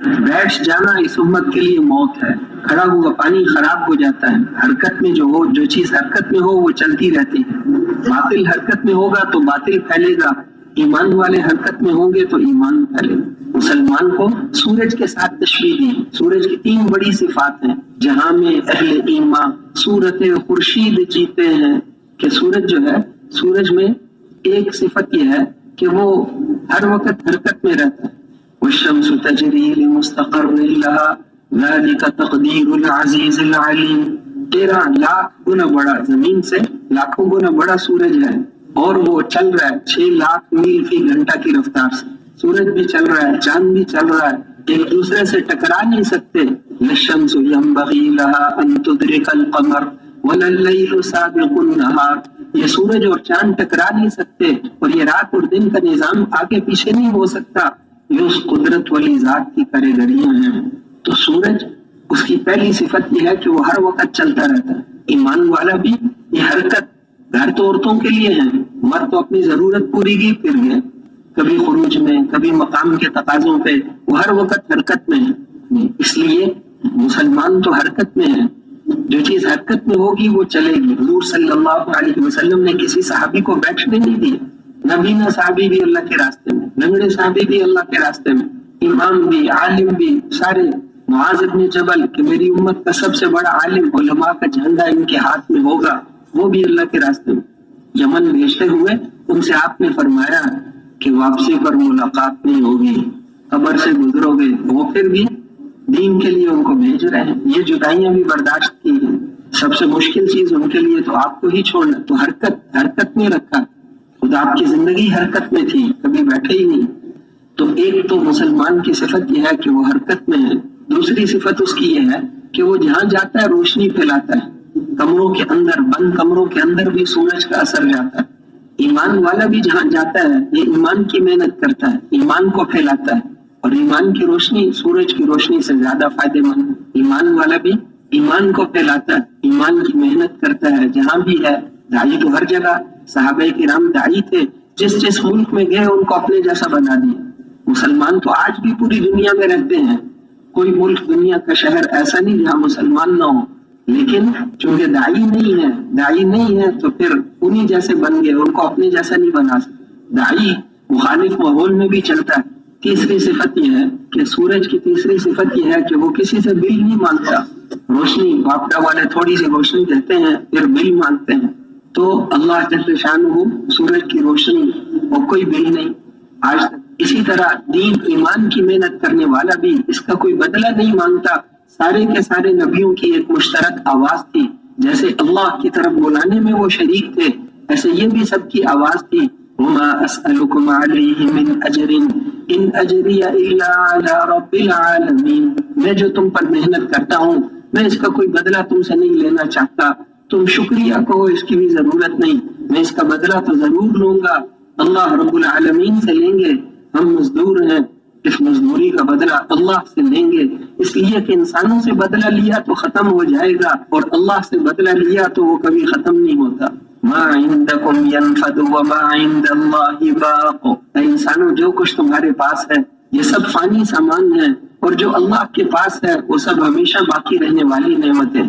بیٹھ جانا اس امت کے لیے موت ہے. کھڑا ہوا پانی خراب ہو جاتا ہے. حرکت میں جو چیز حرکت میں ہو وہ چلتی رہتی ہے. باطل حرکت میں ہوگا تو باطل پھیلے گا، ایمان والے حرکت میں ہوں گے تو ایمان پھیلے گا. مسلمان کو سورج کے ساتھ تشبیہ دی. سورج کی 3 بڑی صفات ہیں جہاں میں اہل ایمان صورت خورشید جیتے ہیں کہ سورج جو ہے، سورج میں ایک صفت یہ ہے کہ وہ ہر وقت حرکت میں رہتا ہے. والشمس تجری لمستقر لها ذلك تقدیر العزیز العلیم. 13 لاکھ گنا بڑا، زمین سے لاکھوں گنا بڑا سورج ہے اور وہ چل رہا ہے 6 لاکھ میل فی گھنٹہ کی رفتار سے. سورج بھی چل رہا ہے، چاند بھی چل رہا ہے، ایک دوسرے سے ٹکرا نہیں سکتے. للشمس ينبغي لها ان تدرك القمر ولا الليل سابق النهار. یہ سورج اور چاند ٹکرا نہیں سکتے اور یہ رات اور دن کا نظام آگے پیچھے نہیں ہو سکتا. یہ اس قدرت والی ذات کی کاریگریاں ہیں. تو سورج، اس کی پہلی صفت یہ ہے کہ وہ ہر وقت چلتا رہتا ہے. ایمان والا بھی یہ حرکت گھر تو عورتوں کے لیے ہے، مرد تو اپنی ضرورت پوری کی پھر گئے، کبھی خروج میں کبھی مقام کے تقاضوں پہ، وہ ہر وقت حرکت میں ہے. اس لیے مسلمان تو حرکت میں ہے. جو چیز حرکت میں ہوگی وہ چلے گی. حضور صلی اللہ علیہ وسلم نے کسی صحابی کو بیٹھنے نہیں دیے. نبینا صحابی بھی اللہ کے راستے میں، لنگڑے صحابی بھی اللہ کے راستے میں، امام بھی، عالم بھی، سارے. معاذ بن جبل کہ میری امت کا سب سے بڑا عالم، علماء کا جھنڈا ان کے ہاتھ میں ہوگا، وہ بھی اللہ کے راستے میں. یمن بھیجتے ہوئے ان سے آپ نے فرمایا کہ واپسی پر ملاقات نہیں ہوگی، قبر سے گزرو گے. وہ پھر بھی دین کے لیے ان کو بھیج رہے ہیں. یہ جدائیاں بھی برداشت کی ہیں. سب سے مشکل چیز ان کے لیے تو آپ کو ہی چھوڑنا. تو حرکت میں رکھا. خدا آپ کی زندگی حرکت میں تھی، کبھی بیٹھے ہی نہیں. تو ایک تو مسلمان کی صفت یہ ہے کہ وہ حرکت میں ہے. دوسری صفت اس کی یہ ہے کہ وہ جہاں جاتا ہے روشنی پھیلاتا ہے. کمروں کے اندر، بند کمروں کے اندر بھی سورج کا اثر جاتا ہے. ایمان والا بھی جہاں جاتا ہے یہ ایمان کی محنت کرتا ہے، ایمان کو پھیلاتا ہے. اور ایمان کی روشنی سورج کی روشنی سے زیادہ فائدہ مند ہے. ایمان والا بھی ایمان کو پھیلاتا ہے، ایمان کی محنت کرتا ہے. جہاں بھی ہے داعی تو ہر جگہ. صحابہ کرام داعی تھے، جس ملک میں گئے ان کو اپنے جیسا بنا دیا. مسلمان تو آج بھی پوری دنیا میں رہتے ہیں. کوئی ملک، دنیا کا شہر ایسا نہیں جہاں مسلمان نہ ہو. لیکن چونکہ داعی نہیں ہے تو پھر انہی جیسے بن گئے، ان کو اپنے جیسا نہیں بنا سکتے. داعی مخالف ماحول میں بھی چلتا ہے. تیسری صفت یہ ہے کہ سورج کی تیسری صفت یہ ہے کہ وہ کسی سے بل نہیں مانگتا. روشنی باپڑا والے تھوڑی سی روشنی دیتے ہیں پھر بل مانگتے ہیں. تو اللہ جل شانہ سورج کی روشنی اور کوئی بل نہیں آج تک. اسی طرح دین ایمان کی محنت کرنے والا بھی اس کا کوئی بدلہ نہیں مانگتا. سارے کے سارے نبیوں کی ایک مشترک آواز تھی. جیسے اللہ کی طرف بلانے میں وہ شریک تھے، ایسے یہ بھی سب کی آواز تھی. وما اسألكم عليه من اجر ان اجری الا على رب العالمین. میں جو تم پر محنت کرتا ہوں میں اس کا کوئی بدلہ تم سے نہیں لینا چاہتا. تم شکریہ کہو، اس کی بھی ضرورت نہیں. میں اس کا بدلہ تو ضرور لوں گا، اللہ رب العالمین سے لیں گے. ہم مزدور ہیں، اس مزدوری کا بدلہ اللہ سے لیں گے. اس لیے کہ انسانوں سے بدلہ لیا تو ختم ہو جائے گا اور اللہ سے بدلہ لیا تو وہ کبھی ختم نہیں ہوتا. ما عندکم ينفد وما عند اللہ باق. اے انسانوں، جو کچھ تمہارے پاس ہے یہ سب فانی سامان ہے، اور جو اللہ کے پاس ہے وہ سب ہمیشہ باقی رہنے والی نعمتیں.